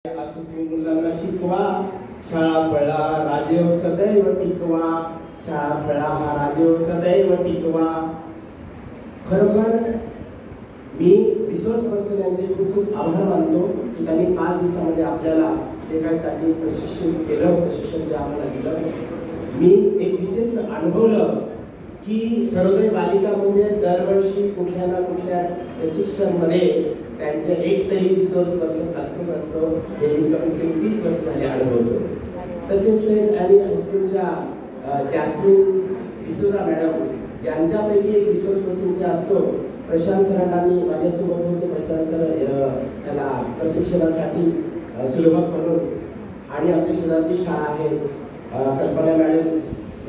असं तुम्ही मुलांना शिकवा, शाळा फळा राजेव सदैव टिकवा, शाळा फळा हा राजेव सदैव टिकवा। खरोखर मी रिसोर्स पर्सन यांचे खूप खूप आभार मानतो की त्यांनी 5 दिवसामध्ये आपल्याला जे काही त्यांनी प्रशिक्षण केलं, प्रशिक्षण जे आम्हाला दिलं, मी एक विशेष अनुभवलं की सर्वोदय बालिका म्हणजे दरवर्षी कुठल्या ना कुठल्या प्रशिक्षणामध्ये त्यांचे एक तरी रिसोर्स पर्सन असतो हे मी कमीत कमी 30 वर्ष झाले अनुभवतो। तसेच सेंट ॲनी हायस्कूलच्या जॅस्मिन डिसोजा मॅडम यांच्यापैकी एक रिसोर्स पर्सन जे असतो प्रशांत सरांनी माझ्यासोबत होते। प्रशांत सर त्याला प्रशिक्षणासाठी सुलभक म्हणून आणि आमच्या शेजारची शाळा आहे कल्पना मॅडम,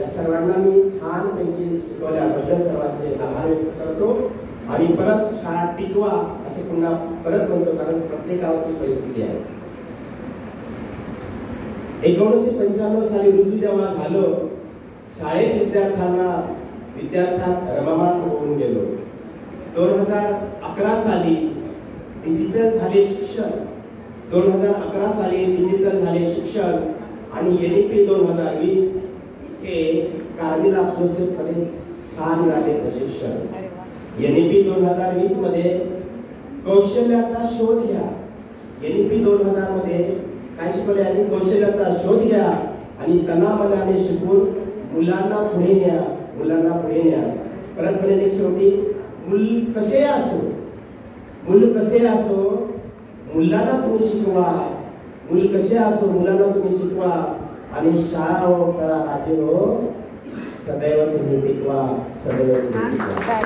या सर्वांना मी छानपैकी शिकवल्याबद्दल सर्वांचे आभार व्यक्त करतो आणि परत शाळा टिकवा असं पुन्हा परत म्हणतो, कारण प्रत्येकावरची परिस्थिती आहे। 1995 साली रुजू जेव्हा झालो, शाळेत विद्यार्थ्यांत रममाण होऊन गेलो। 2011 साली डिजिटल झाले शिक्षण, 2011 साली डिजिटल झाले शिक्षण आणि NEP 2020 इथे कार्मिल जोसेफ मध्ये छान मिळाले प्रशिक्षण। NEP 2020 मध्ये कौशल्याचा शोध घ्या, NEP 2000 मध्ये काय शिकवले आणि कौशल्याचा शोध घ्या आणि तनामनाने शिकून मुलांना पुढे न्या, मुलांना पुढे न्या। परत म्हणे शेवटी मूल कसे असो मुलांना तुम्ही शिकवा, मूल कसे असो मुलांना तुम्ही शिकवा आणि शाळा हो फळा राजे हो सदैव तुम्ही टिकवा, सदैव तुम्ही टिकवा।